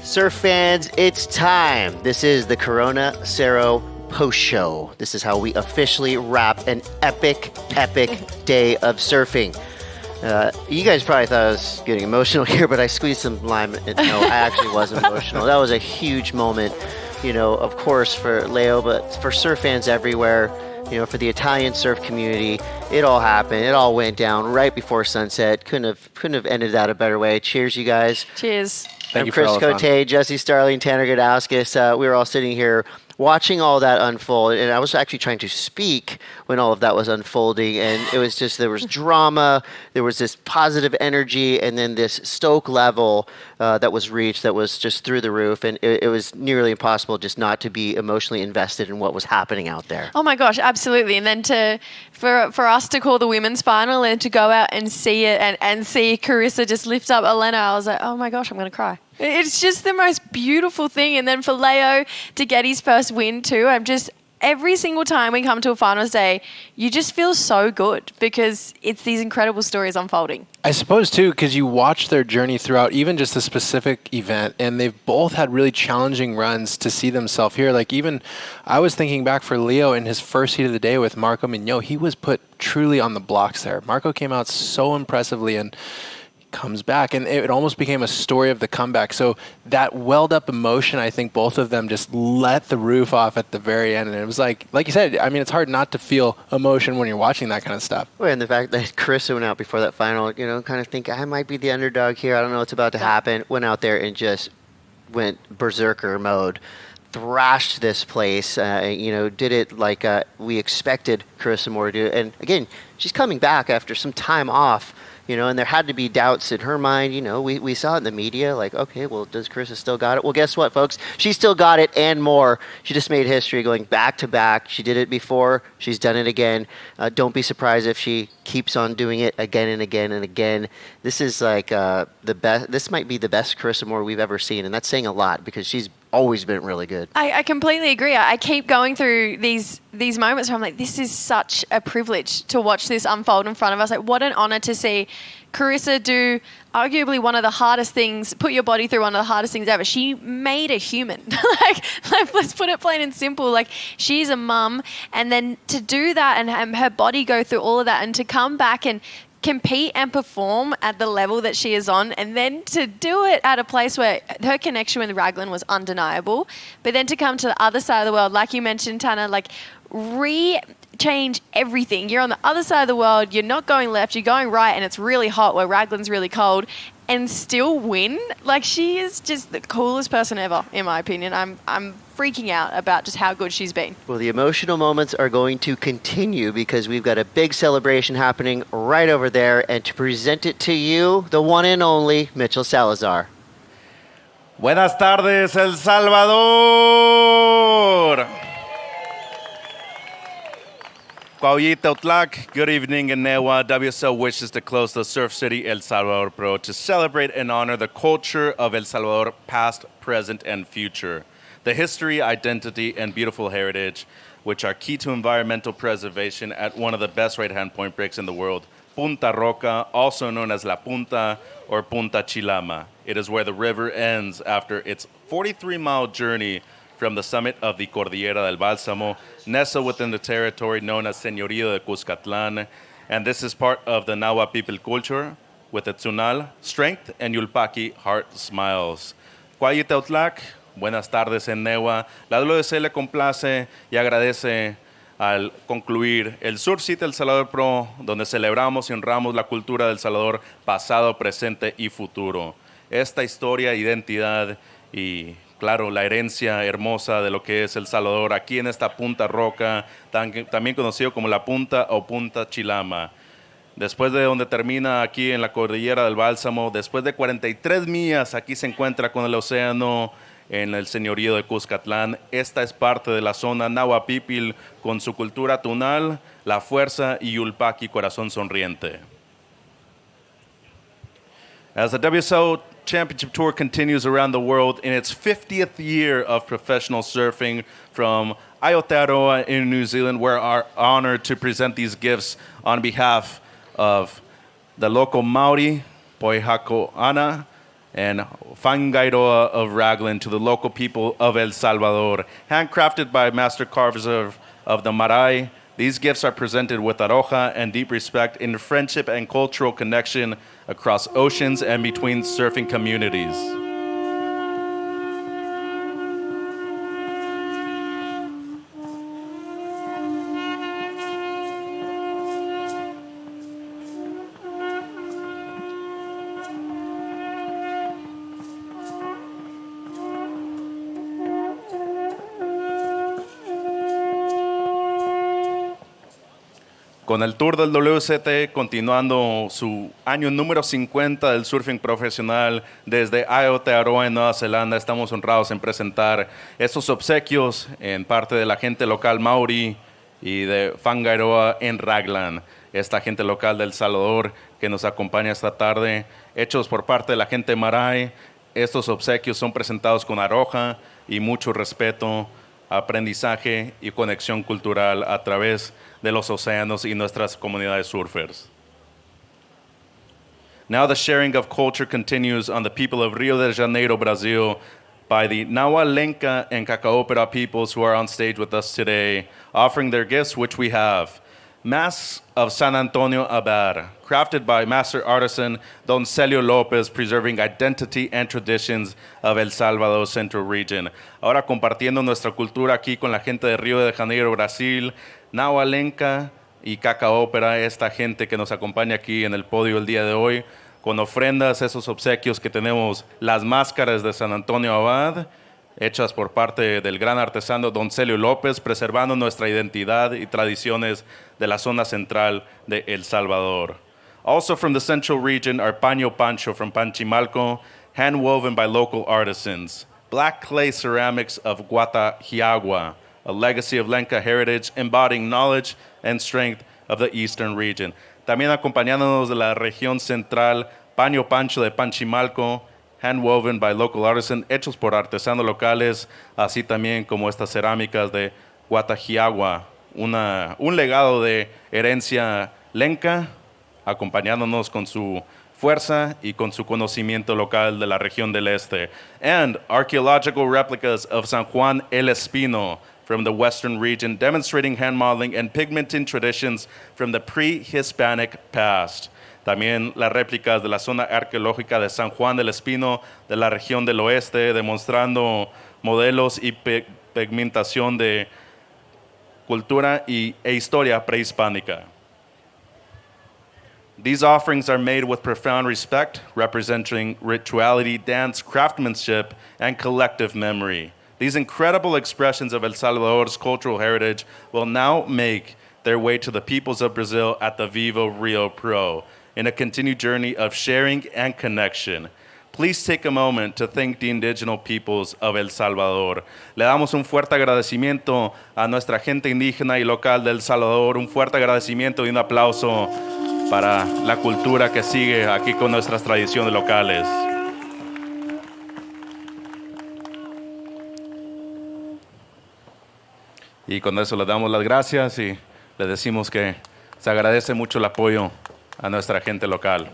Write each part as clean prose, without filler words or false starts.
Surf fans, it's time. This is the Corona Cero post show. This is how we officially wrap an epic day of surfing. You guys probably thought I was getting emotional here, but I squeezed some lime. No, I actually wasn't emotional. That was a huge moment, of course for Leo, but for surf fans everywhere. For the Italian surf community, it all happened. It all went down right before sunset. Couldn't have ended that a better way. Cheers, you guys. Cheers. I'm Chris Cote, Jesse Starling, Tanner Gadauskas. We were all sitting here watching all that unfold, and I was actually trying to speak when all of that was unfolding, and it was just, there was drama, there was this positive energy, and then this stoke level that was reached that was just through the roof, and it was nearly impossible just not to be emotionally invested in what was happening out there. Oh my gosh, absolutely. And then for us to call the women's final and to go out and see it and see Carissa just lift up Elena, I was like, oh my gosh, I'm going to cry. It's just the most beautiful thing. And then for Leo to get his first win too, every single time we come to a finals day, you just feel so good because it's these incredible stories unfolding. I suppose too, because you watch their journey throughout even just a specific event, and they've both had really challenging runs to see themselves here. Like even I was thinking back for Leo in his first heat of the day with Marco Mignot, he was put truly on the blocks there. Marco came out so impressively and comes back, and it almost became a story of the comeback. So that welled up emotion, I think both of them just let the roof off at the very end, and it was like you said, I mean, it's hard not to feel emotion when you're watching that kind of stuff. Well, and the fact that Carissa went out before that final, kind of think I might be the underdog here, I don't know what's about to happen, went out there and just went berserker mode, thrashed this place, did it like we expected Carissa Moore to do. And again, she's coming back after some time off, and there had to be doubts in her mind. We saw it in the media, like, okay, well, does Carissa still got it? Well, guess what, folks? She still got it and more. She just made history going back to back. She did it before. She's done it again. Don't be surprised if she keeps on doing it again and again and again. This is like the best. This might be the best Carissa Moore we've ever seen, and that's saying a lot because she's always been really good. I completely agree. I keep going through these moments where I'm like, this is such a privilege to watch this unfold in front of us. Like, what an honor to see Carissa do arguably one of the hardest things, put your body through one of the hardest things ever. She made a human. like, let's put it plain and simple. Like, she's a mum, and then to do that and her body go through all of that and to come back and compete and perform at the level that she is on, and then to do it at a place where her connection with Raglan was undeniable, but then to come to the other side of the world, like you mentioned, Tanner, like change everything. You're on the other side of the world, you're not going left, you're going right, and it's really hot where Raglan's really cold, and still win. Like, she is just the coolest person ever, in my opinion. I'm freaking out about just how good she's been. Well, the emotional moments are going to continue because we've got a big celebration happening right over there, and to present it to you, the one and only Mitchell Salazar. Buenas tardes, El Salvador. Good evening, Inewa. WSL wishes to close the Surf City El Salvador Pro to celebrate and honor the culture of El Salvador, past, present, and future. The history, identity, and beautiful heritage, which are key to environmental preservation at one of the best right-hand point breaks in the world, Punta Roca, also known as La Punta or Punta Chilama. It is where the river ends after its 43-mile journey from the summit of the Cordillera del Bálsamo, nestled within the territory known as Señorío de Cuscatlán, and this is part of the Nahua people culture, with its Tunal, strength, and Yulpaki, heart smiles. Cuayitautlac, buenas tardes en Newa. La WC le complace y agradece al concluir el Surf City El Salvador Pro, donde celebramos y honramos la cultura del Salvador, pasado, presente y futuro. Esta historia, identidad y claro, la herencia hermosa de lo que es El Salvador, aquí en esta Punta Roca, también conocido como La Punta o Punta Chilama. Después de donde termina aquí en la Cordillera del Bálsamo, después de 43 millas, aquí se encuentra con el océano en el señorío de Cuscatlán. Esta es parte de la zona Nahua Pipil con su cultura tunal, la fuerza y Yulpaki, corazón sonriente. As the WSL Championship Tour continues around the world in its 50th year of professional surfing, from Aotearoa in New Zealand, we're honored to present these gifts on behalf of the local Maori, Poihako'ana, and Fangairoa of Raglan to the local people of El Salvador. Handcrafted by master carvers of the Marai, these gifts are presented with aroha and deep respect in friendship and cultural connection across oceans and between surfing communities. Con el Tour del WCT continuando su año número 50 del surfing profesional desde Aotearoa en Nueva Zelanda, estamos honrados en presentar estos obsequios en parte de la gente local Maori y de Fangairoa en Raglan, esta gente local de El Salvador que nos acompaña esta tarde, hechos por parte de la gente Marai. Estos obsequios son presentados con aroha y mucho respeto, aprendizaje y conexión cultural a través de los océanos y nuestras comunidades surfers. Now the sharing of culture continues on the people of Rio de Janeiro, Brazil, by the Nawa Lenca and Kakaopera peoples who are on stage with us today, offering their gifts, which we have. Masks of San Antonio Abad, crafted by master artisan Don Celio Lopez, preserving identity and traditions of El Salvador Central Region. Ahora compartiendo nuestra cultura aquí con la gente de Río de Janeiro, Brasil, Nahualenca y Cacaópera, esta gente que nos acompaña aquí en el podio el día de hoy, con ofrendas, esos obsequios que tenemos, las máscaras de San Antonio Abad, hechas por parte del gran artesano Don Celio López, preservando nuestra identidad y tradiciones de la zona central de El Salvador. Also from the central region, our paño pancho from Panchimalco, hand-woven by local artisans. Black clay ceramics of Guatajiagua, a legacy of Lenca heritage embodying knowledge and strength of the eastern region. También acompañándonos de la región central, paño pancho de Panchimalco, hand-woven by local artisans, hechos por artesanos locales, así también como estas cerámicas de Guatajiagua, un legado de herencia lenca, acompañándonos con su fuerza y con su conocimiento local de la región del este. And archaeological replicas of San Juan El Espino from the western region, demonstrating hand modeling and pigmenting traditions from the pre-Hispanic past. También las réplicas de la zona arqueológica de San Juan del Espino, de la región del oeste, demostrando modelos y pigmentación de cultura e historia prehispánica. These offerings are made with profound respect, representing rituality, dance, craftsmanship, and collective memory. These incredible expressions of El Salvador's cultural heritage will now make their way to the peoples of Brazil at the Vivo Rio Pro, in a continued journey of sharing and connection. Please take a moment to thank the indigenous peoples of El Salvador. Le damos un fuerte agradecimiento a nuestra gente indígena y local de El Salvador, un fuerte agradecimiento y un aplauso para la cultura que sigue aquí con nuestras tradiciones locales. Y con eso le damos las gracias y le decimos que se agradece mucho el apoyo a nuestra gente local.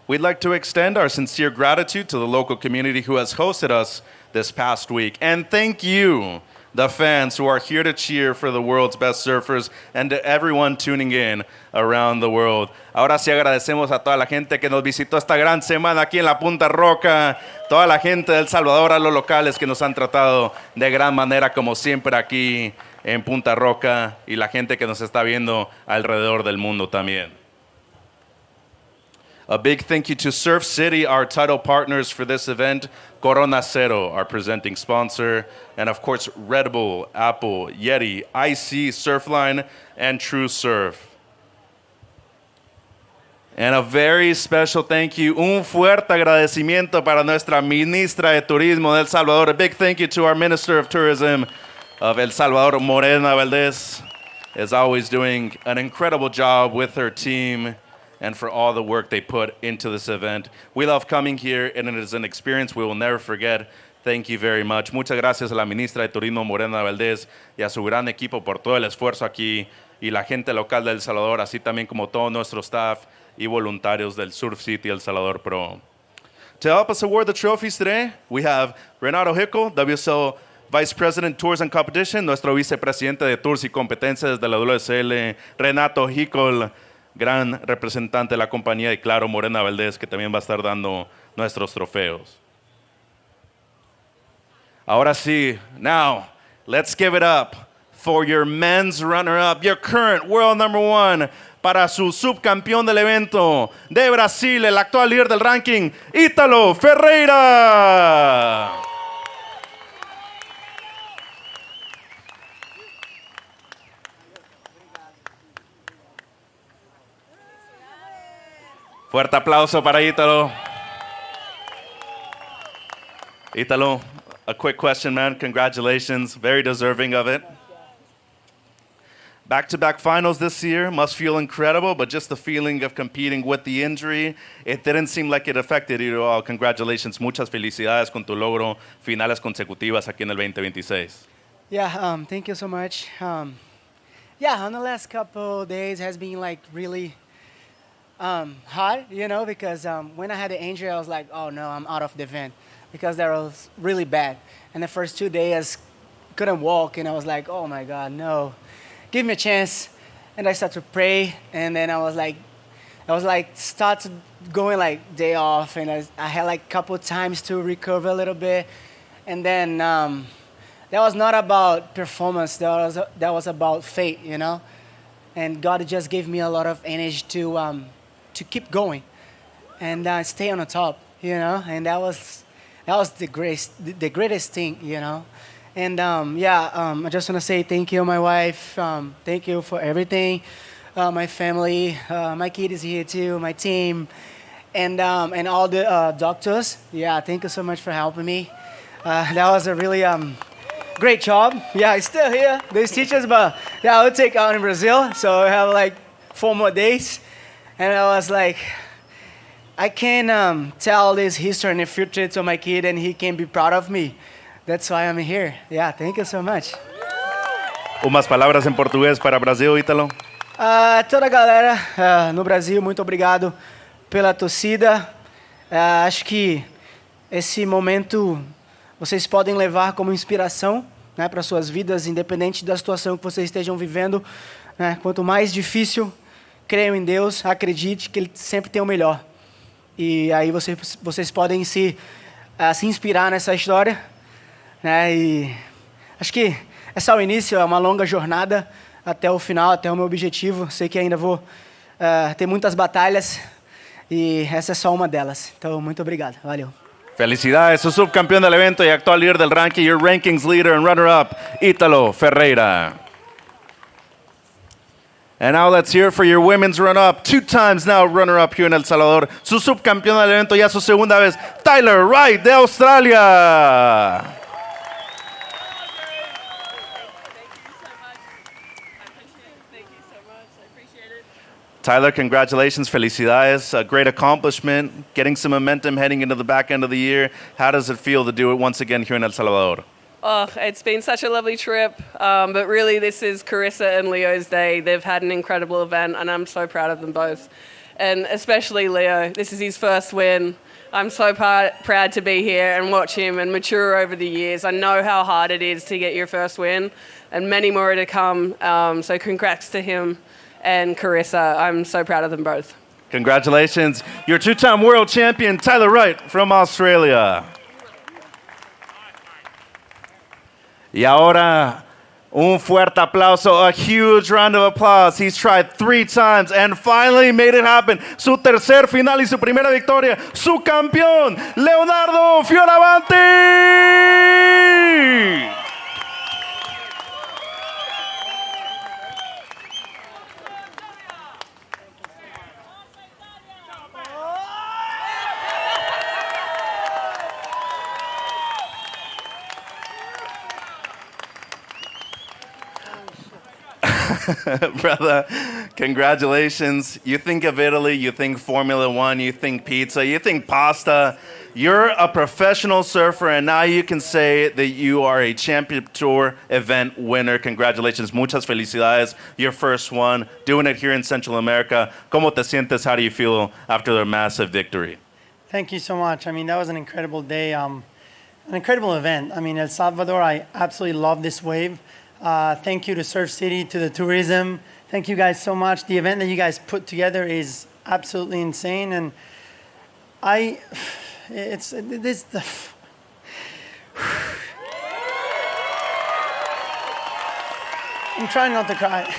We'd like to extend our sincere gratitude to the local community who has hosted us this past week. And thank you, the fans who are here to cheer for the world's best surfers, and to everyone tuning in around the world. Ahora sí agradecemos a toda la gente que nos visitó esta gran semana aquí en la Punta Roca, toda la gente de El Salvador, a los locales que nos han tratado de gran manera como siempre aquí en Punta Roca, y la gente que nos está viendo alrededor del mundo también. A big thank you to Surf City, our title partners for this event, Corona Cero, our presenting sponsor, and of course Red Bull, Apple, Yeti, IC, Surfline, and True Surf. And a very special thank you, un fuerte agradecimiento para nuestra ministra de Turismo de El Salvador. A big thank you to our Minister of Tourism of El Salvador, Morena Valdez, is always doing an incredible job with her team and for all the work they put into this event. We love coming here, and it is an experience we will never forget. Thank you very much. Muchas gracias a la ministra de Turismo, Morena Valdez, y a su gran equipo por todo el esfuerzo aquí y la gente local de El Salvador, así también como todo nuestro staff y voluntarios del Surf City El Salvador Pro. To help us award the trophies today, we have Renato Hickel, WSL Vice President Tours and Competition, nuestro vicepresidente de Tours y Competencias de la WSL, Renato Hickel, gran representante de la compañía, y claro, Morena Valdés, que también va a estar dando nuestros trofeos. Ahora sí, now, let's give it up for your men's runner-up, your current world number one, para su subcampeón del evento de Brasil, el actual líder del ranking, Italo Ferreira. Fuerte aplauso para Italo. Italo, a quick question, man. Congratulations. Very deserving of it. Back-to-back finals this year must feel incredible, but just the feeling of competing with the injury, it didn't seem like it affected you at all. Congratulations. Muchas felicidades con tu logro. Finales consecutivas aquí en el 2026. Yeah, thank you so much. Yeah, on the last couple days has been like really hard, you know, because when I had the injury, I was like, oh no, I'm out of the event because that was really bad. And the first 2 days, couldn't walk, and I was like, oh my God, no, give me a chance. And I started to pray, and then I was like, started going like day off, and I had like a couple times to recover a little bit, and then that was not about performance. That was about faith, you know. And God just gave me a lot of energy to keep going and stay on the top, you know. And that was the greatest thing, you know. And I just want to say thank you, my wife. Thank you for everything. My family, my kid is here too, my team, and all the doctors. Yeah, thank you so much for helping me. That was a really great job. Yeah, it's still here. These teachers, but yeah, I'll take out in Brazil. So I have like 4 more days. And I was like, I can tell this history in the future to my kid and he can be proud of me. That's why I'm here. Yeah, thank you so much. Umas palavras em português para Brasil, Ítalo. Toda a galera no Brasil, muito obrigado pela torcida. Acho que esse momento vocês podem levar como inspiração, né, para suas vidas, independente da situação que vocês estejam vivendo. Né? Quanto mais difícil, creiam em Deus, acredite que Ele sempre tem o melhor. E aí vocês podem se inspirar nessa história. Né? E acho que é só o início, é uma longa jornada até o final, até o meu objetivo. Sei que ainda vou ter muitas batalhas e essa é só uma delas. Então, muito obrigado. Valeu. Felicidades, su subcampeón del evento y actual líder del ranking, your rankings leader and runner-up, Italo Ferreira. And now let's hear for your women's run-up, 2 times now runner-up here in El Salvador, su subcampeón del evento, ya su segunda vez, Tyler Wright de Australia. Tyler, congratulations, felicidades, a great accomplishment, getting some momentum heading into the back end of the year. How does it feel to do it once again here in El Salvador? Oh, it's been such a lovely trip, but really this is Carissa and Leo's day. They've had an incredible event, and I'm so proud of them both. And especially Leo, this is his first win. I'm so proud to be here and watch him and mature over the years. I know how hard it is to get your first win, and many more are to come, so congrats to him and Carissa. I'm so proud of them both. Congratulations, your 2-time world champion, Tyler Wright from Australia. Y ahora, un fuerte aplauso, a huge round of applause. He's tried 3 times and finally made it happen. Su tercer final y su primera victoria. Su campeón, Leonardo Fioravanti. Brother, Congratulations. You think of Italy, you think Formula One, you think pizza, you think pasta. You're a professional surfer, and now you can say that you are a Champion Tour event winner. Congratulations. Muchas felicidades. Your first one, doing it here in Central America. ¿Cómo te sientes? How do you feel after the massive victory? Thank you so much. I mean, that was an incredible day, an incredible event. I mean, El Salvador, I absolutely love this wave. Thank you to Surf City, to the tourism. Thank you guys so much. The event that you guys put together is absolutely insane, and I'm trying not to cry.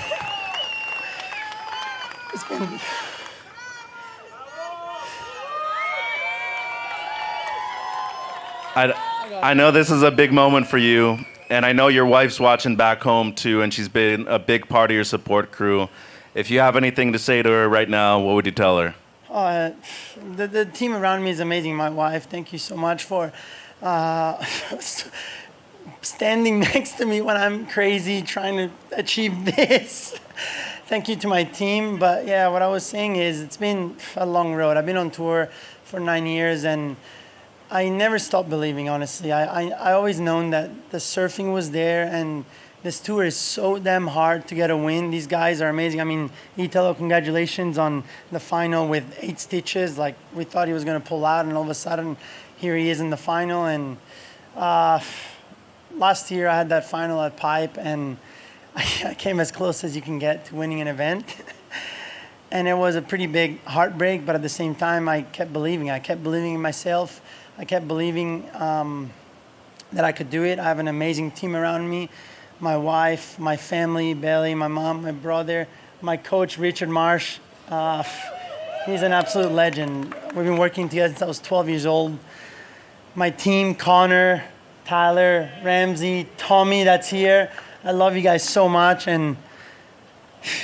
It's been. I know this is a big moment for you, and I know your wife's watching back home too, and she's been a big part of your support crew. If you have anything to say to her right now, what would you tell her? The team around me is amazing. My wife, thank you so much for standing next to me when I'm crazy trying to achieve this. Thank you to my team. But yeah, what I was saying is it's been a long road. I've been on tour for 9 years, and I never stopped believing, honestly. I always known that the surfing was there, and this tour is so damn hard to get a win. These guys are amazing. I mean, Italo, congratulations on the final with 8 stitches. Like, we thought he was going to pull out, and all of a sudden, here he is in the final. And last year, I had that final at Pipe, and I came as close as you can get to winning an event. And it was a pretty big heartbreak, but at the same time, I kept believing. I kept believing in myself. I kept believing that I could do it. I have an amazing team around me. My wife, my family, Belly, my mom, my brother, my coach, Richard Marsh. He's an absolute legend. We've been working together since I was 12 years old. My team, Connor, Tyler, Ramsey, Tommy, that's here. I love you guys so much. And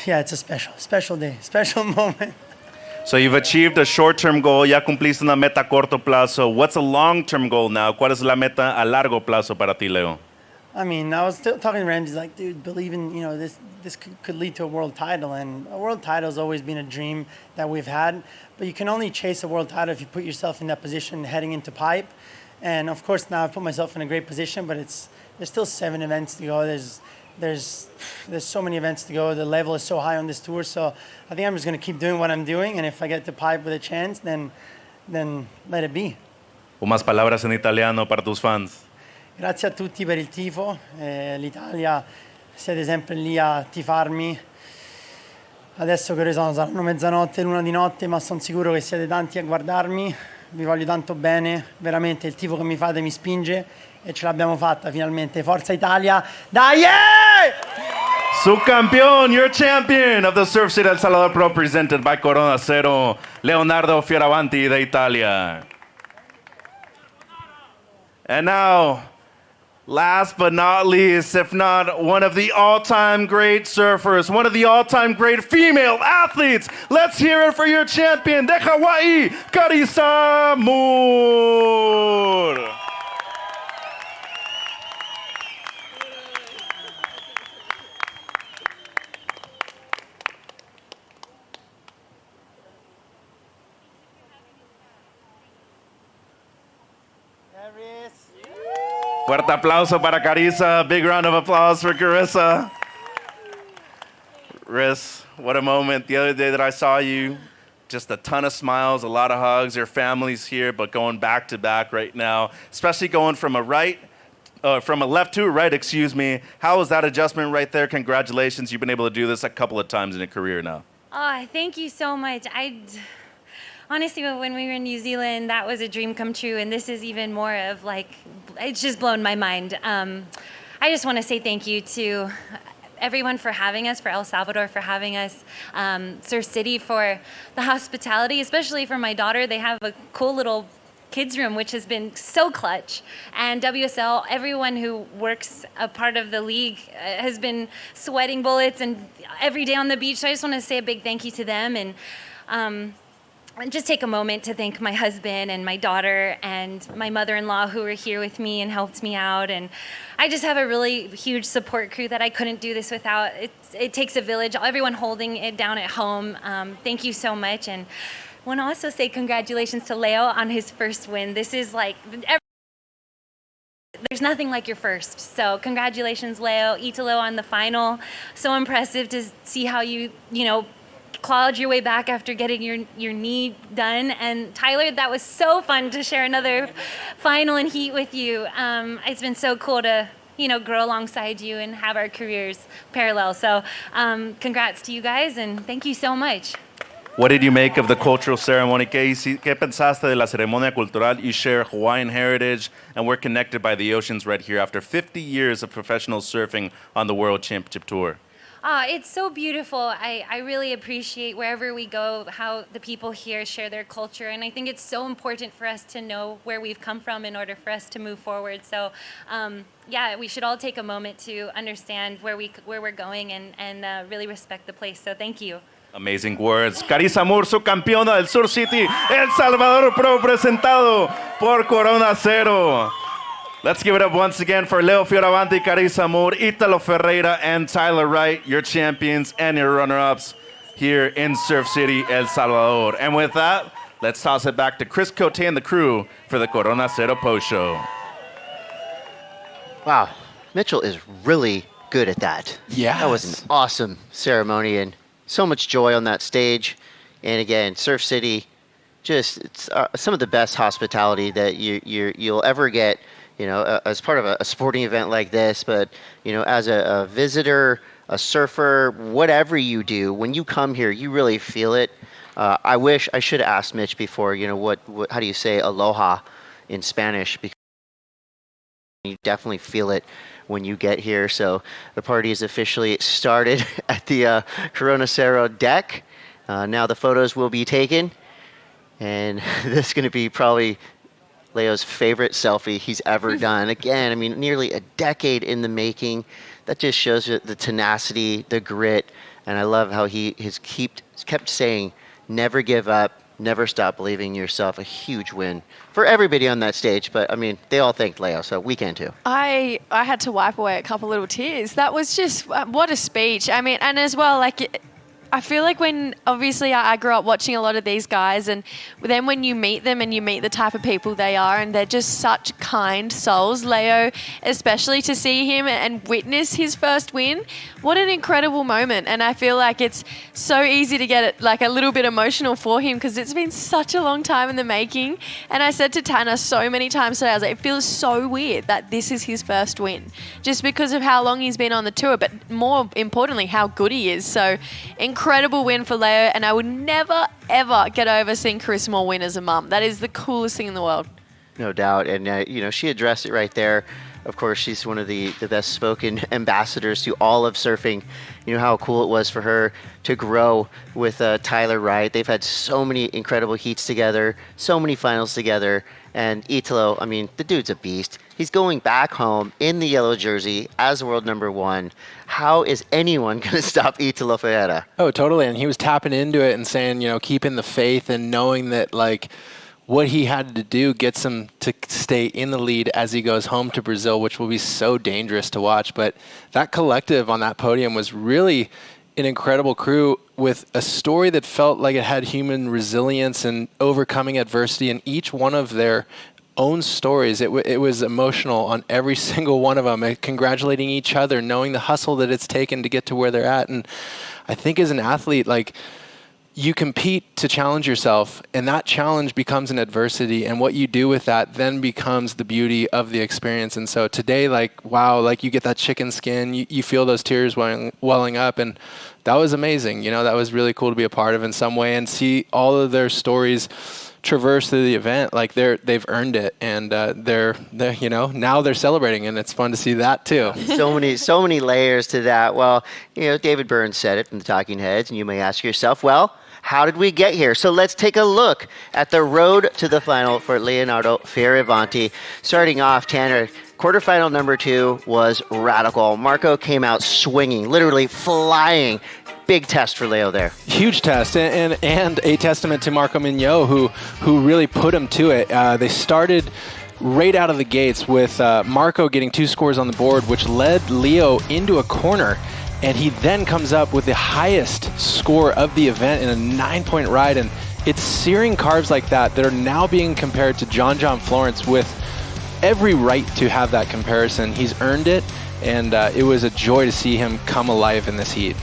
yeah, it's a special day, special moment. So you've achieved a short-term goal. Ya cumpliste una meta a corto plazo. What's a long-term goal now? ¿Cuál es la meta a largo plazo para ti, Leo? I mean, I was still talking to Ramsey, like, dude, believe in, this could lead to a world title. And a world title has always been a dream that we've had. But you can only chase a world title if you put yourself in that position heading into Pipe. And, of course, now I've put myself in a great position, but there's still 7 events to go. There's so many events to go. The level is so high on this tour. So I think I'm just going to keep doing what I'm doing. And if I get to Pipe with a chance, then let it be. Unas palabras en italiano para tus fans. Grazie a tutti per il tifo. L'Italia, siete sempre lì a tifarmi. Adesso che saranno mezzanotte, l'una di notte, ma sono sicuro che siete tanti a guardarmi. Vi voglio tanto bene. Veramente il tifo che mi fate mi spinge. E ce l'abbiamo fatta finalmente. Forza Italia. Dai! Subcampeón, your champion of the Surf City El Salvador Pro, presented by Corona Cero, Leonardo Fioravanti de Italia. And now, last but not least, if not one of the all-time great surfers, one of the all-time great female athletes, let's hear it for your champion de Hawaii, Carissa Moore. Fuerte aplauso para Carissa. Big round of applause for Carissa. Riss, what a moment. The other day that I saw you, just a ton of smiles, a lot of hugs. Your family's here, but going back to back right now, especially going from a left to a right, excuse me. How was that adjustment right there? Congratulations. You've been able to do this a couple of times in your career now. Oh, thank you so much. Honestly, when we were in New Zealand, that was a dream come true, and this is even more of it's just blown my mind. I just want to say thank you to everyone for having us, for El Salvador for having us, Surf City for the hospitality, especially for my daughter. They have a cool little kids room, which has been so clutch. And WSL, everyone who works a part of the league has been sweating bullets and every day on the beach. So I just want to say a big thank you to them. And just take a moment to thank my husband and my daughter and my mother-in-law who were here with me and helped me out. And I just have a really huge support crew that I couldn't do this without. It takes a village, everyone holding it down at home. Thank you so much. And I want to also say congratulations to Leo on his first win. This is like, there's nothing like your first. So congratulations, Leo. Italo on the final. So impressive to see how you clawed your way back after getting your knee done. And Tyler, that was so fun to share another final and heat with you. It's been so cool to grow alongside you and have our careers parallel. So congrats to you guys and thank you so much. What did you make of the cultural ceremony? ¿Qué pensaste de la ceremonia cultural? You share Hawaiian heritage, and we're connected by the oceans right here after 50 years of professional surfing on the World Championship Tour. It's so beautiful. I really appreciate wherever we go, how the people here share their culture. And I think it's so important for us to know where we've come from in order for us to move forward. So, we should all take a moment to understand where we're going and really respect the place. So thank you. Amazing words. Carissa Moore, subcampeona del Surf City, El Salvador Pro, presentado por Corona Cero. Let's give it up once again for Leo Fioravanti, Carissa Moore, Italo Ferreira, and Tyler Wright, your champions and your runner-ups here in Surf City, El Salvador. And with that, let's toss it back to Chris Cote and the crew for the Corona Cero post show. Wow, Mitchell is really good at that. Yes. That was an awesome ceremony and so much joy on that stage. And again, Surf City, just it's, some of the best hospitality that you'll ever get, as part of a sporting event like this. But, as a visitor, a surfer, whatever you do, when you come here, you really feel it. I wish I should have asked Mitch before, how do you say aloha in Spanish? Because you definitely feel it when you get here. So the party is officially started at the Corona Cero deck. Now the photos will be taken. And this is going to be probably Leo's favorite selfie he's ever done. Again, nearly a decade in the making. That just shows you the tenacity, the grit. And I love how he has kept saying, never give up, never stop believing in yourself. A huge win for everybody on that stage. But, they all thanked Leo, so we can too. I had to wipe away a couple little tears. That was just, what a speech. And as well, I feel like when, obviously, I grew up watching a lot of these guys, and then when you meet them and you meet the type of people they are, and they're just such kind souls. Leo, especially to see him and witness his first win, what an incredible moment. And I feel like it's so easy to get a little bit emotional for him because it's been such a long time in the making. And I said to Tanner so many times today, I was like, it feels so weird that this is his first win, just because of how long he's been on the tour, but more importantly, how good he is. So incredible win for Leo, and I would never, ever get over seeing Carissa Moore win as a mum. That is the coolest thing in the world. No doubt. And, she addressed it right there. Of course, she's one of the best spoken ambassadors to all of surfing. How cool it was for her to grow with Tyler Wright. They've had so many incredible heats together, so many finals together. And Italo, the dude's a beast. He's going back home in the yellow jersey as world number one. How is anyone going to stop Italo Ferreira? Oh, totally. And he was tapping into it and saying, keeping the faith and knowing that, what he had to do gets him to stay in the lead as he goes home to Brazil, which will be so dangerous to watch. But that collective on that podium was really an incredible crew with a story that felt like it had human resilience and overcoming adversity in each one of their own stories. It was emotional on every single one of them, and congratulating each other, knowing the hustle that it's taken to get to where they're at. And I think as an athlete, you compete to challenge yourself, and that challenge becomes an adversity, and what you do with that then becomes the beauty of the experience. And so today, wow, you get that chicken skin, you feel those tears welling up, and that was amazing. That was really cool to be a part of in some way and see all of their stories traverse through the event. They've earned it, and they're now they're celebrating, and it's fun to see that too. So many layers to that. Well, David Burns said it from the Talking Heads, and you may ask yourself, well, how did we get here? So let's take a look at the road to the final for Leonardo Fioravanti. Starting off, Tanner, quarterfinal number 2 was radical. Marco came out swinging, literally flying, big test for Leo there. Huge test, and a testament to Marco Mignot, who really put him to it. They started right out of the gates with Marco getting 2 scores on the board, which led Leo into a corner. And he then comes up with the highest score of the event in a 9-point ride. And it's searing carbs like that are now being compared to John Florence, with every right to have that comparison. He's earned it, and it was a joy to see him come alive in this heat.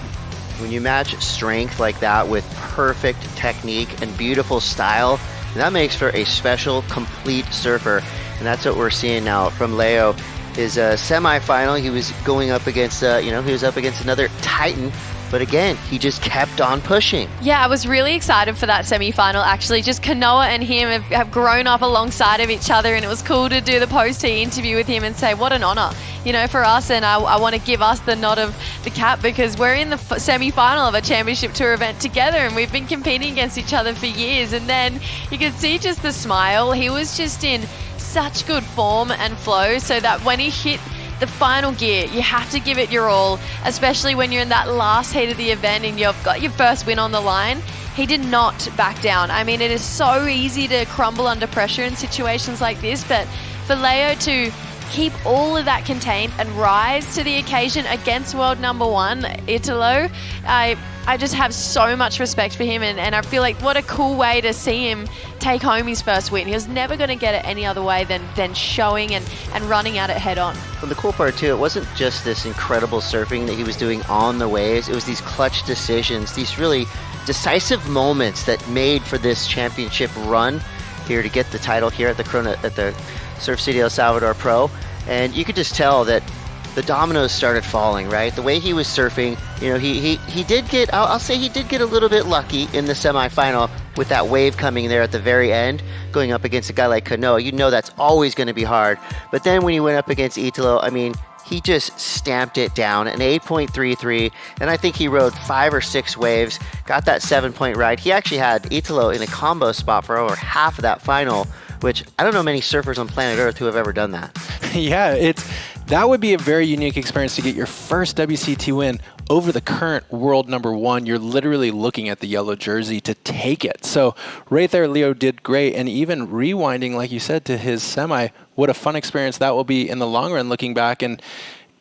When you match strength like that with perfect technique and beautiful style, that makes for a special, complete surfer. And that's what we're seeing now from Leo. His semifinal, he was going up against, he was up against another Titan. But again, he just kept on pushing. Yeah, I was really excited for that semi-final, actually. Just Kanoa and him have grown up alongside of each other, and it was cool to do the post-tee interview with him and say, what an honor, for us. And I want to give us the nod of the cap, because we're in the semi-final of a championship tour event together, and we've been competing against each other for years. And then you could see just the smile. He was just in such good form and flow, so that when he hit the final gear, you have to give it your all, especially when you're in that last heat of the event and you've got your first win on the line. He did not back down. I mean, it is so easy to crumble under pressure in situations like this, but for Leo to keep all of that contained and rise to the occasion against world number 1, Italo, I just have so much respect for him, and I feel like what a cool way to see him take home his first win. He was never going to get it any other way than showing and running at it head on. Well, the cool part too, it wasn't just this incredible surfing that he was doing on the waves. It was these clutch decisions, these really decisive moments that made for this championship run here to get the title here at the Surf City El Salvador Pro. And you could just tell that the dominoes started falling, right? The way he was surfing, he did get, I'll say he did get a little bit lucky in the semifinal with that wave coming there at the very end, going up against a guy like Kanoa. That's always going to be hard. But then when he went up against Italo, I mean, he just stamped it down, an 8.33, and I think he rode 5 or 6 waves, got that 7-point ride. He actually had Italo in a combo spot for over half of that final, which I don't know many surfers on planet Earth who have ever done that. Yeah, that would be a very unique experience to get your first WCT win over the current world number 1. You're literally looking at the yellow jersey to take it. So right there, Leo did great. And even rewinding, like you said, to his semi, what a fun experience that will be in the long run looking back. And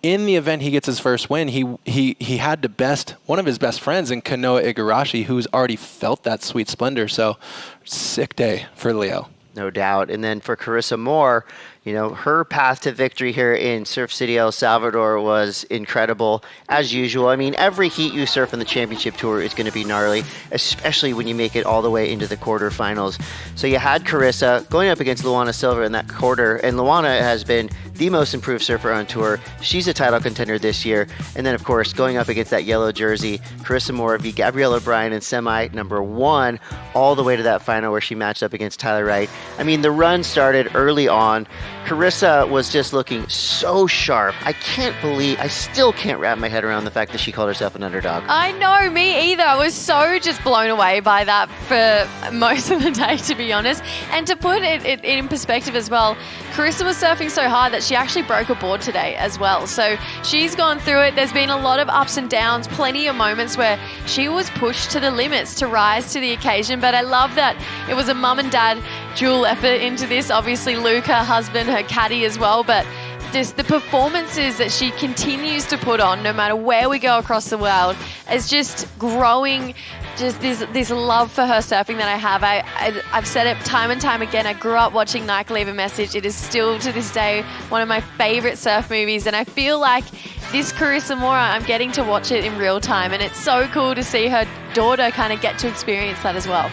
in the event he gets his first win, he had to best one of his best friends in Kanoa Igarashi, who's already felt that sweet splendor. So sick day for Leo. No doubt. And then for Carissa Moore, her path to victory here in Surf City, El Salvador was incredible, as usual. I mean, every heat you surf in the championship tour is going to be gnarly, especially when you make it all the way into the quarterfinals. So you had Carissa going up against Luana Silva in that quarter, and Luana has been the most improved surfer on tour. She's a title contender this year. And then, of course, going up against that yellow jersey, Carissa Moore v. Gabrielle O'Brien in semi number 1, all the way to that final where she matched up against Tyler Wright. I mean, the run started early on. Carissa was just looking so sharp. I still can't wrap my head around the fact that she called herself an underdog. I know, me either. I was so just blown away by that for most of the day, to be honest. And to put it in perspective as well, Carissa was surfing so hard that she actually broke a board today as well. So she's gone through it. There's been a lot of ups and downs, plenty of moments where she was pushed to the limits to rise to the occasion. But I love that it was a mum and dad dual effort into this. Obviously, Luke, her husband, her caddy as well, but just the performances that she continues to put on, no matter where we go across the world, is just growing. Just this love for her surfing that I have. I've said it time and time again. I grew up watching Nike Leave a Message. It is still to this day one of my favorite surf movies, and I feel like this Carissa Moore, I'm getting to watch it in real time, and it's so cool to see her daughter kind of get to experience that as well.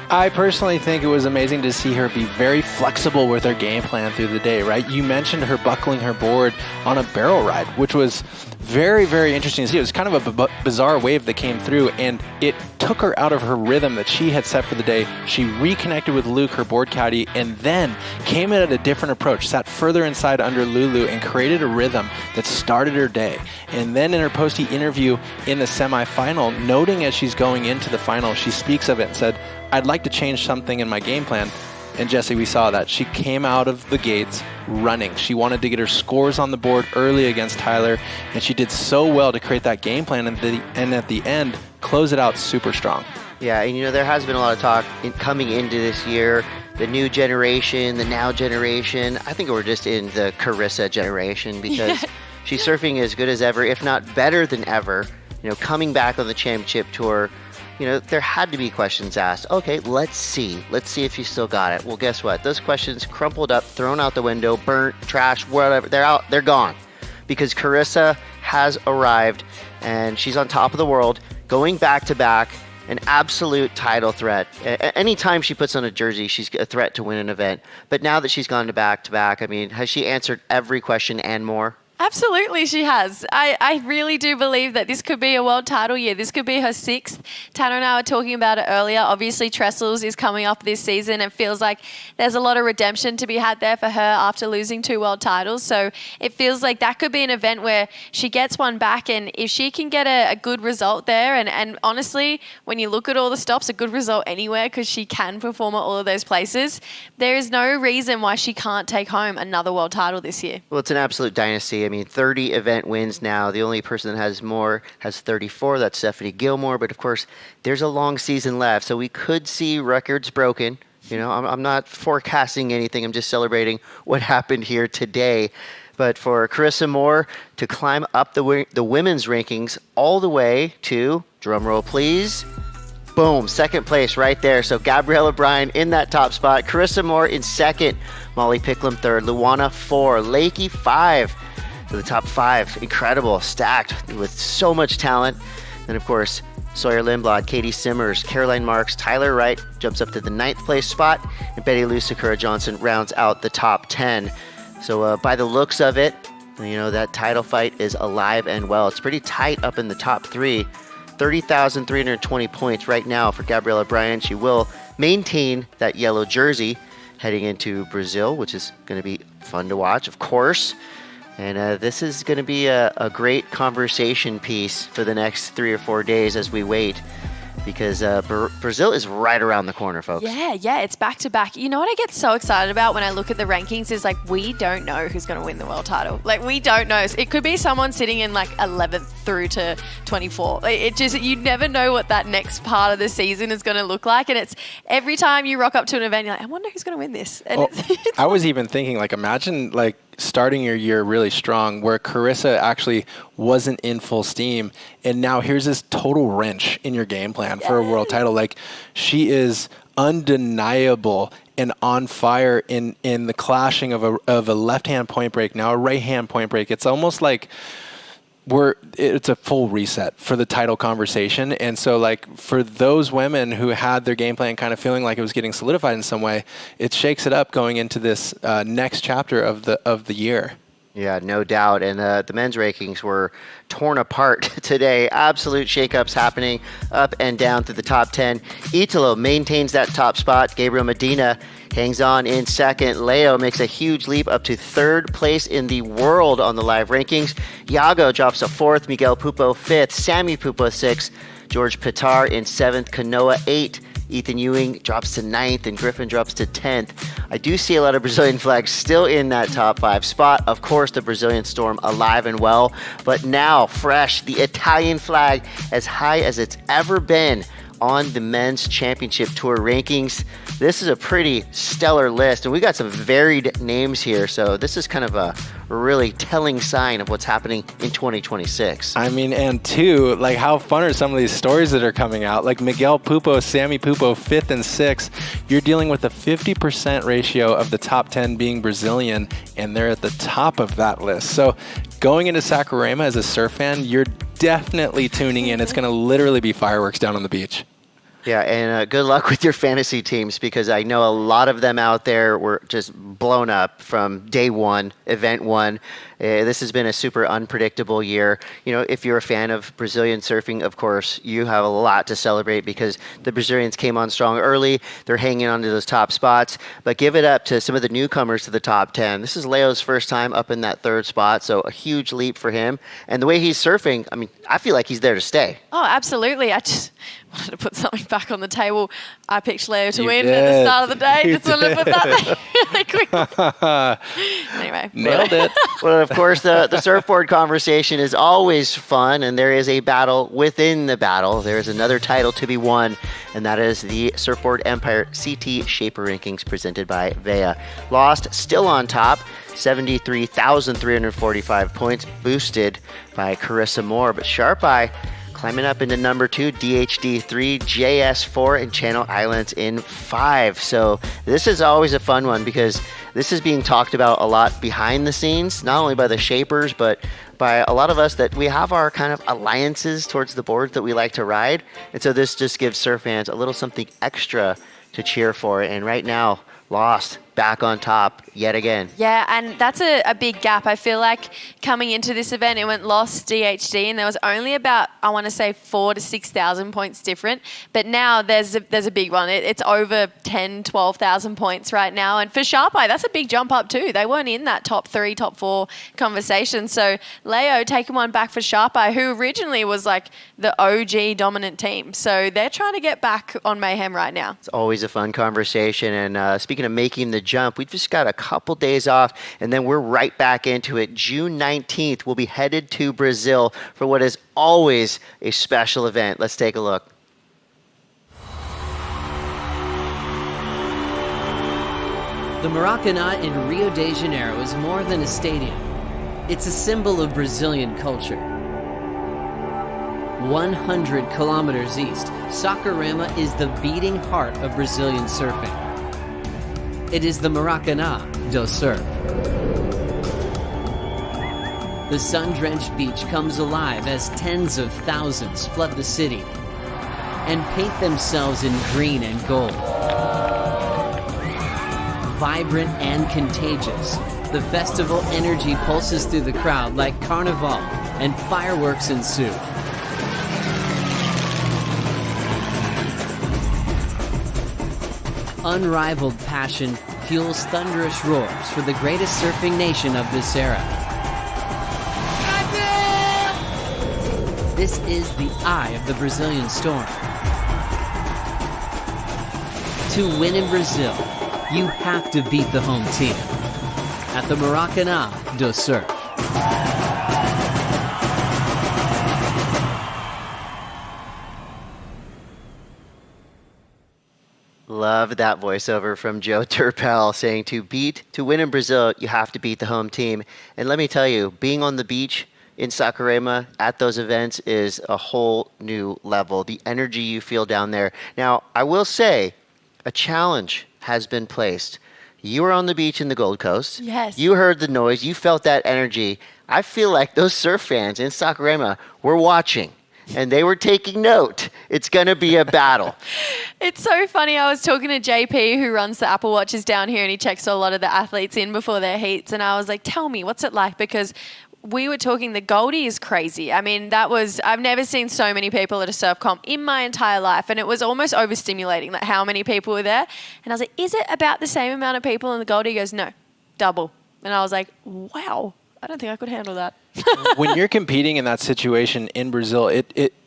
I personally think it was amazing to see her be very flexible with her game plan through the day, right? You mentioned her buckling her board on a barrel ride, which was very, very interesting to see. It was kind of a bizarre wave that came through, and it took her out of her rhythm that she had set for the day. She reconnected with Luke, her board caddy, and then came in at a different approach, sat further inside under Lulu, and created a rhythm that started her day. And then in her post-heat interview in the semifinal, noting as she's going into the final, she speaks of it and said, "I'd like to change something in my game plan, And Jesse, we saw that. She came out of the gates running. She wanted to get her scores on the board early against Tyler, and she did so well to create that game plan, and at the end, close it out super strong. Yeah, and there has been a lot of talk coming into this year, the new generation, the now generation. I think we're just in the Carissa generation because she's surfing as good as ever, if not better than ever. Coming back on the championship tour, there had to be questions asked. Okay, let's see if she still got it. Well, guess what? Those questions crumpled up, thrown out the window, burnt, trash, whatever. They're out, they're gone. Because Carissa has arrived and she's on top of the world, going back to back, an absolute title threat. Anytime she puts on a jersey, she's a threat to win an event. But now that she's gone to back, has she answered every question and more? Absolutely, she has. I really do believe that this could be a world title year. This could be her 6th. Tanner and I were talking about it earlier. Obviously, Trestles is coming up this season. It feels like there's a lot of redemption to be had there for her after losing 2 world titles. So it feels like that could be an event where she gets one back, and if she can get a good result there, and honestly, when you look at all the stops, a good result anywhere because she can perform at all of those places, there is no reason why she can't take home another world title this year. Well, it's an absolute dynasty. 30 event wins now. The only person that has more has 34. That's Stephanie Gilmore. But of course, there's a long season left, so we could see records broken. I'm not forecasting anything. I'm just celebrating what happened here today. But for Carissa Moore to climb up the women's rankings all the way to, drumroll please, boom, 2nd place right there. So Gabriella Bryan in that top spot. Carissa Moore in 2nd. Molly Picklum 3rd. Luana 4. Lakey 5. To the top 5. Incredible. Stacked with so much talent. And of course, Sawyer Lindblad, Katie Simmers, Caroline Marks, Tyler Wright jumps up to the 9th place spot. And Betty Lou Sakura Johnson rounds out the top 10. So by the looks of it, that title fight is alive and well. It's pretty tight up in the top 3. 30,320 points right now for Gabriella Bryan. She will maintain that yellow jersey heading into Brazil, which is going to be fun to watch, of course. And this is going to be a great conversation piece for the next 3 or 4 days as we wait, because Brazil is right around the corner, folks. Yeah, it's back to back. You know what I get so excited about when I look at the rankings is we don't know who's going to win the world title. We don't know. It could be someone sitting in 11th through to 24. You never know what that next part of the season is going to look like. And it's every time you rock up to an event, you're like, I wonder who's going to win this. And I was even thinking, imagine starting your year really strong where Carissa actually wasn't in full steam, and now here's this total wrench in your game plan for a world title. She is undeniable and on fire in the clashing of a left-hand point break, now a right-hand point break. It's almost like it's a full reset for the title conversation. And so for those women who had their game plan kind of feeling like it was getting solidified in some way, it shakes it up going into this next chapter of the year. Yeah, no doubt. And the men's rankings were torn apart today. Absolute shakeups happening up and down through the top 10. Italo maintains that top spot. Gabriel Medina hangs on in 2nd. Leo makes a huge leap up to 3rd place in the world on the live rankings. Iago drops to 4th. Miguel Pupo 5th. Sammy Pupo 6th. George Pitar in 7th. Kanoa 8th. Ethan Ewing drops to 9th, and Griffin drops to 10th. I do see a lot of Brazilian flags still in that top 5 spot. Of course, the Brazilian Storm alive and well, but now fresh, the Italian flag as high as it's ever been on the men's championship tour rankings. This is a pretty stellar list, and we got some varied names here, so this is kind of a really telling sign of what's happening in 2026. And two, how fun are some of these stories that are coming out? Miguel Pupo, Sammy Pupo, 5th and 6th. You're dealing with a 50% ratio of the top 10 being Brazilian, and they're at the top of that list. So going into Saquarema as a surf fan, you're definitely tuning in. It's going to literally be fireworks down on the beach. Yeah, and good luck with your fantasy teams, because I know a lot of them out there were just blown up from day one, event one. This has been a super unpredictable year. If you're a fan of Brazilian surfing, of course, you have a lot to celebrate because the Brazilians came on strong early. They're hanging on to those top spots. But give it up to some of the newcomers to the top 10. This is Leo's first time up in that 3rd spot, so a huge leap for him. And the way he's surfing, I feel like he's there to stay. Oh, absolutely. wanted to put something back on the table. I picked Leo to You win at the did. start of the day. You Just wanted to put that there really quick. Anyway. Nailed it. Well, of course, the surfboard conversation is always fun, and there is a battle within the battle. There is another title to be won, and that is the Surfboard Empire CT Shaper Rankings presented by Vea. Lost, still on top, 73,345 points, boosted by Carissa Moore, but Sharp Eye climbing up into number 2, DHD 3, JS 4, and Channel Islands in 5. So this is always a fun one because this is being talked about a lot behind the scenes, not only by the shapers, but by a lot of us that we have our kind of alliances towards the boards that we like to ride. And so this just gives surf fans a little something extra to cheer for. And right now, Lost back on top yet again. Yeah, and that's a big gap. I feel like coming into this event, it went Lost, DHD, and there was only about, I want to say, 4,000 to 6,000 points different. But now there's a big one. It's over 10, 12,000 points right now. And for Sharp Eye, that's a big jump up too. They weren't in that top 3, top 4 conversation. So Leo taking one back for Sharp Eye, who originally was like the OG dominant team. So they're trying to get back on Mayhem right now. It's always a fun conversation. And speaking of making the jump, we've just got a couple days off, and then we're right back into it. June 19th, we'll be headed to Brazil for what is always a special event. Let's take a look. The Maracanã in Rio de Janeiro is more than a stadium. It's a symbol of Brazilian culture. 100 kilometers east, Saquarema is the beating heart of Brazilian surfing. It is the Maracanã do Surf. The sun-drenched beach comes alive as tens of thousands flood the city and paint themselves in green and gold. Vibrant and contagious, the festival energy pulses through the crowd like carnival, and fireworks ensue. Unrivaled passion fuels thunderous roars for the greatest surfing nation of this era. This is the eye of the Brazilian storm. To win in Brazil, you have to beat the home team at the Maracanã do Surf. Love that voiceover from Joe Turpel saying to win in Brazil, you have to beat the home team. And let me tell you, being on the beach in Saquarema at those events is a whole new level. The energy you feel down there. Now, I will say a challenge has been placed. You were on the beach in the Gold Coast. Yes. You heard the noise. You felt that energy. I feel like those surf fans in Saquarema were watching. And they were taking note. It's going to be a battle. It's so funny. I was talking to JP, who runs the Apple Watches down here, and he checks a lot of the athletes in before their heats. And I was like, tell me, what's it like? Because we were talking, the Goldie is crazy. I mean, I've never seen so many people at a surf comp in my entire life. And it was almost overstimulating, like how many people were there. And I was like, is it about the same amount of people? And the Goldie goes, no, double. And I was like, wow, I don't think I could handle that. When you're competing in that situation in Brazil,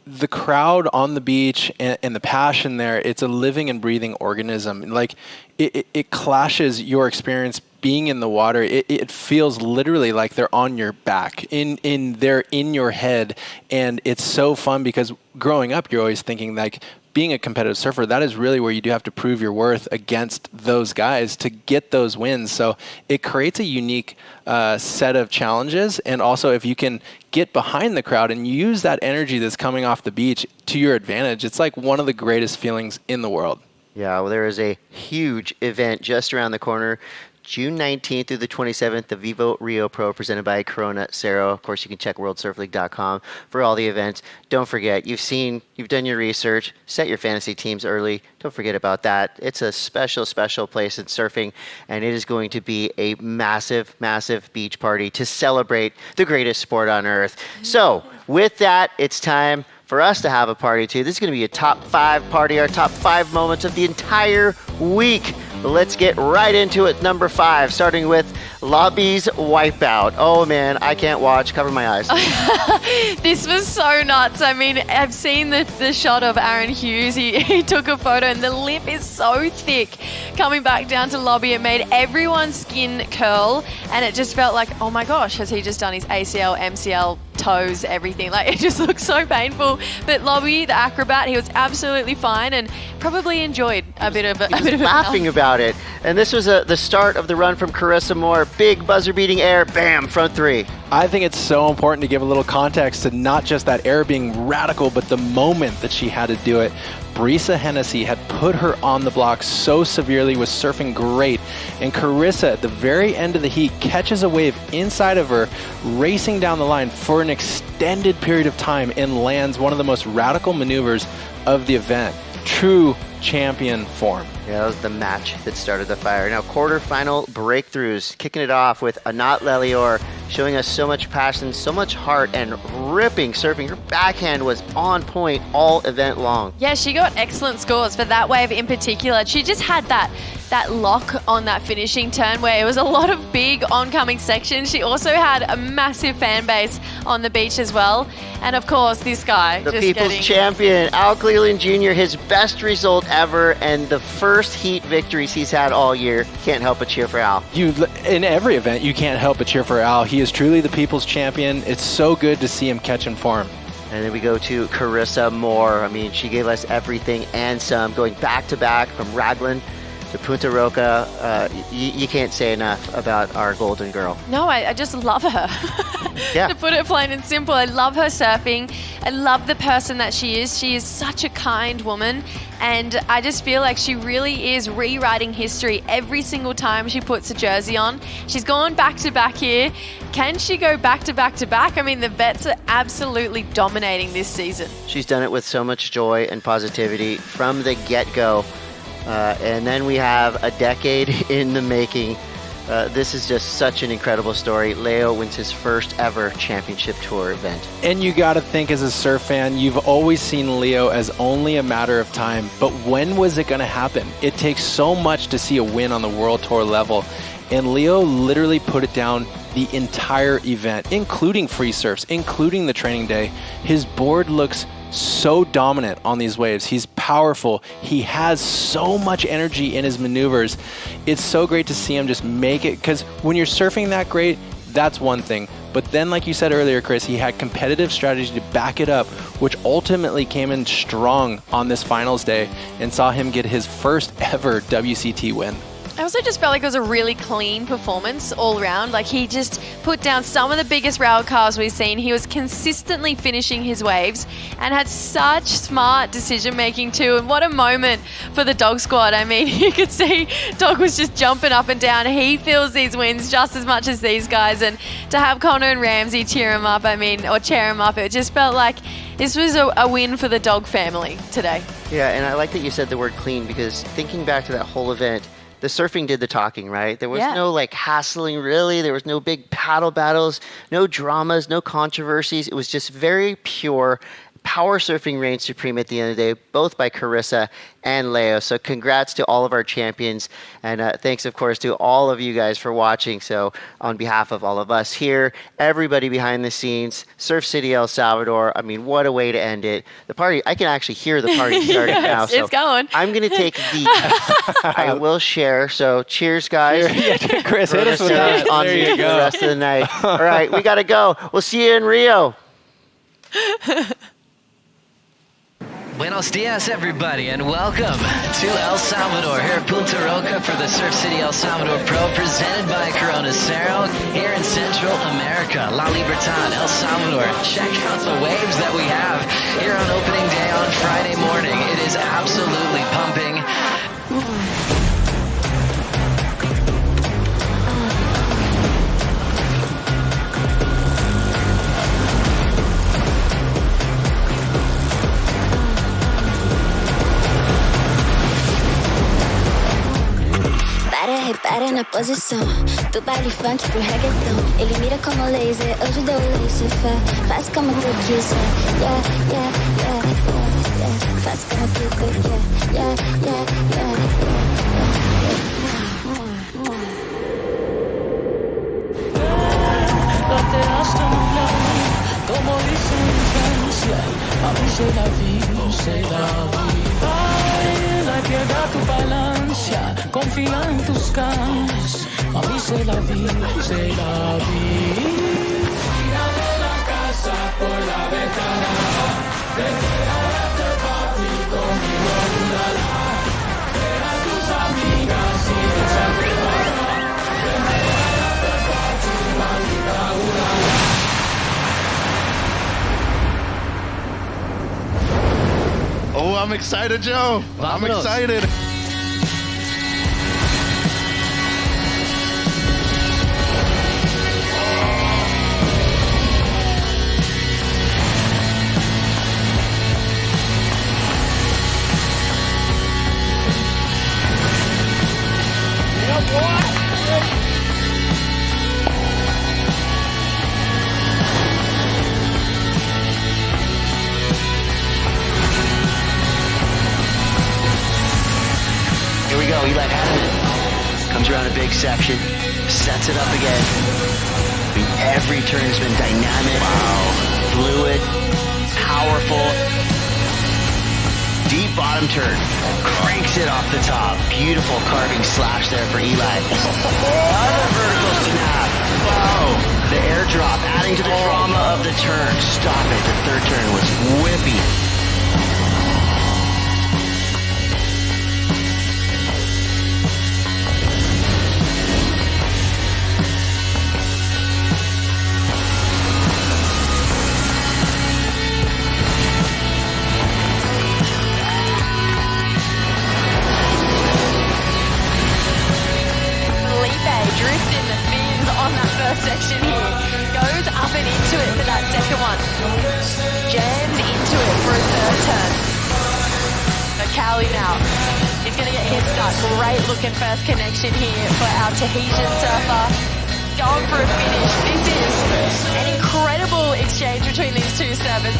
the crowd on the beach and the passion there, it's a living and breathing organism. Like it clashes your experience being in the water. It feels literally like they're on your back, they're in your head, and it's so fun because growing up, you're always thinking like, being a competitive surfer, that is really where you do have to prove your worth against those guys to get those wins. So it creates a unique set of challenges. And also, if you can get behind the crowd and use that energy that's coming off the beach to your advantage, it's like one of the greatest feelings in the world. Yeah, well, there is a huge event just around the corner. June 19th through the 27th, the Vivo Rio Pro presented by Corona Cero. Of course, you can check worldsurfleague.com for all the events. Don't forget, you've done your research, set your fantasy teams early. Don't forget about that. It's a special, special place in surfing, and it is going to be a massive, massive beach party to celebrate the greatest sport on earth. So, with that, it's time for us to have a party too. This is going to be a top 5 party, our top 5 moments of the entire week. But let's get right into it. Number 5, starting with Lobby's wipeout. Oh man, I can't watch. Cover my eyes. This was so nuts. I mean, I've seen the shot of Aaron Hughes. He took a photo and the lip is so thick. Coming back down to Lobby, it made everyone's skin curl and it just felt like, oh my gosh, has he just done his ACL, MCL, toes, everything? Like, it just looks so painful. But Lobby, the acrobat, he was absolutely fine and probably enjoyed a bit of laughing about it. And this was the start of the run from Carissa Moore. Big buzzer-beating air, bam, front 3. I think it's so important to give a little context to not just that air being radical, but the moment that she had to do it. Brisa Hennessy had put her on the block so severely, was surfing great, and Carissa at the very end of the heat catches a wave inside of her, racing down the line for an extended period of time and lands one of the most radical maneuvers of the event. True champion form. Yeah, that was the match that started the fire. Now, quarterfinal breakthroughs, kicking it off with Anat Lelior, showing us so much passion, so much heart, and ripping surfing. Her backhand was on point all event long. Yeah, she got excellent scores for that wave in particular. She just had that lock on that finishing turn where it was a lot of big oncoming sections. She also had a massive fan base on the beach as well. And of course, this guy. The people's champion, Al Cleland Jr., his best result ever and the first heat victories he's had all year. Can't help but cheer for Al. In every event, you can't help but cheer for Al. He is truly the people's champion. It's so good to see him catching form. And then we go to Carissa Moore. I mean, she gave us everything and some, going back-to-back from Raglan to Punta Roca. You can't say enough about our golden girl. No, I just love her. Yeah. To put it plain and simple, I love her surfing. I love the person that she is. She is such a kind woman. And I just feel like she really is rewriting history every single time she puts a jersey on. She's gone back-to-back here. Can she go back-to-back-to-back? I mean, the vets are absolutely dominating this season. She's done it with so much joy and positivity from the get-go. And then we have a decade in the making. This is just such an incredible story. Leo wins his first ever championship tour event. And you got to think, as a surf fan, you've always seen Leo as only a matter of time. But when was it going to happen? It takes so much to see a win on the World Tour level. And Leo literally put it down the entire event, including free surfs, including the training day. His board looks so dominant on these waves. He's powerful. He has so much energy in his maneuvers. It's so great to see him just make it, because when you're surfing that great, that's one thing. But then, like you said earlier, Chris, he had competitive strategy to back it up, which ultimately came in strong on this finals day and saw him get his first ever WCT win. I also just felt like it was a really clean performance all around. Like, he just put down some of the biggest rail cars we've seen. He was consistently finishing his waves and had such smart decision making too. And what a moment for the dog squad. I mean, you could see Dog was just jumping up and down. He feels these wins just as much as these guys. And to have Connor and Ramsey cheer him up, or chair him up, it just felt like this was a win for the dog family today. Yeah, and I like that you said the word clean, because thinking back to that whole event, the surfing did the talking, right? There was no hassling, really. There was no big paddle battles, no dramas, no controversies. It was just very pure power surfing reigned supreme at the end of the day, both by Carissa and Leo. So congrats to all of our champions. And thanks, of course, to all of you guys for watching. So on behalf of all of us here, everybody behind the scenes, Surf City, El Salvador, I mean, what a way to end it. The party, I can actually hear the party starting now. So it's going. I'm going to take the, I will share. So cheers, guys. Chris, hit us with that. On There you for the go. rest of the night. All right, we got to go. We'll see you in Rio. Buenos dias, everybody, and welcome to El Salvador here at Punta Roca for the Surf City El Salvador Pro, presented by Corona Cero here in Central America, La Libertad, El Salvador. Check out the waves that we have here on opening day on Friday morning. It is absolutely pumping. repara na posição do baile funk pro reggaeton. Ele mira como laser, hoje deu laser. Faz como tu quiser, yeah, yeah, yeah, yeah, yeah. Faz como tu quer, yeah, yeah, yeah. Como dice mi infancia, a mí c'est la vie, c'est la vie. Baila, pierde tu balancia, confía en tus ganas. A mí c'est la vie, c'est la vie. Tira de la casa por la ventana, vete a after party conmigo, ulala. Deja a tus amigas y desagrada. Vete a after party, maldita ulala. Oh, I'm excited, Joe. I'm excited. Eli comes around a big section, sets it up again. Every turn has been dynamic, fluid, powerful. Deep bottom turn, cranks it off the top. Beautiful carving slash there for Eli. Other vertical snap. Oh, the airdrop, adding to the drama of the turn. Stop it, the third turn was whippy. Section here, goes up and into it for that second one, jams into it for a third turn. But Cowley now, he's going to get his start. Great looking first connection here for our Tahitian surfer, going for a finish. This is an incredible exchange between these two surfers.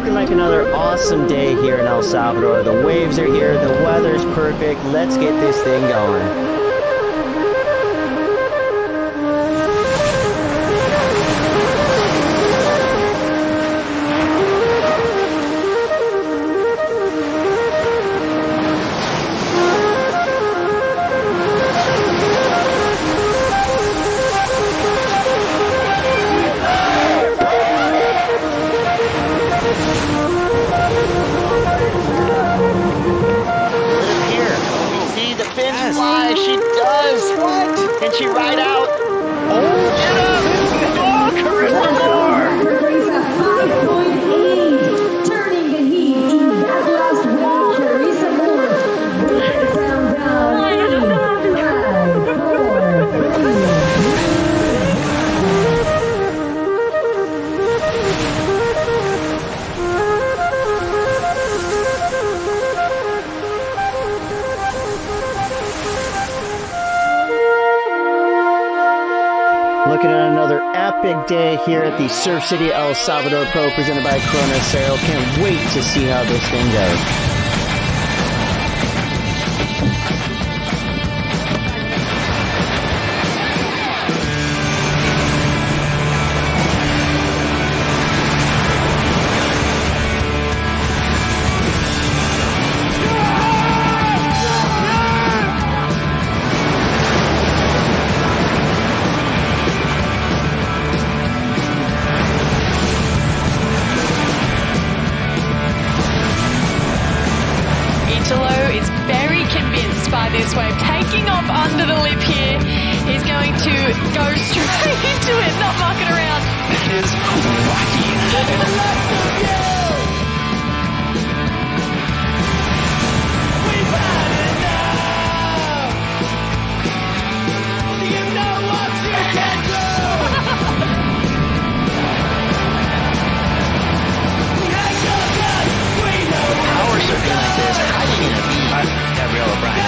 Like another awesome day here in El Salvador. The waves are here, the weather's perfect. Let's get this thing going. She ride out. Oh, get up! Oh, Carissa Moore! Carissa 5.8. Turning the heat in that last wall. Carissa Moore. Round down. 5, 4, 3. Looking at another epic day here at the Surf City El Salvador Pro presented by Corona Cero. Can't wait to see how this thing goes. under the lip here. He's going to go straight into it, not muck it around. That is wacky. Power surfing like this, how are you going to beat Gabriel O'Brien?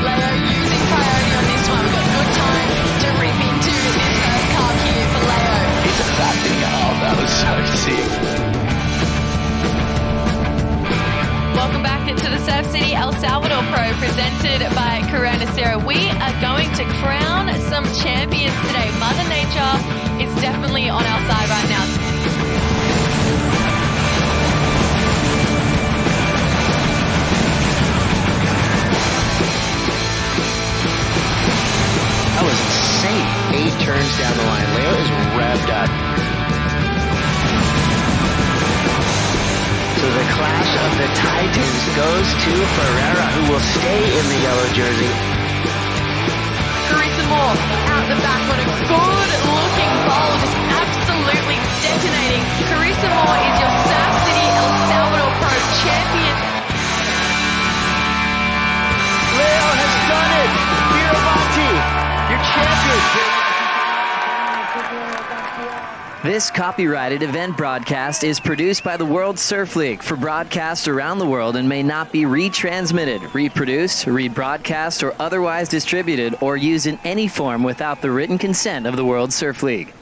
Leo using priority on this one. We've got good time to rip into this first carve here for Leo. He's adapting all those surfing. Welcome back to the Surf City El Salvador Pro presented by Corona Cero. We are going to crown some champions today. Mother Nature is definitely on our side right now. That was insane. 8 turns down the line. Leo is revved up. So the clash of the Titans goes to Ferreira, who will stay in the yellow jersey. Carissa Moore out the back on a good looking bowl, just absolutely detonating. Carissa Moore is your Surf City El Salvador Pro champion. Leo has done it! Fioravanti, your champion! This copyrighted event broadcast is produced by the World Surf League for broadcast around the world and may not be retransmitted, reproduced, rebroadcast, or otherwise distributed or used in any form without the written consent of the World Surf League.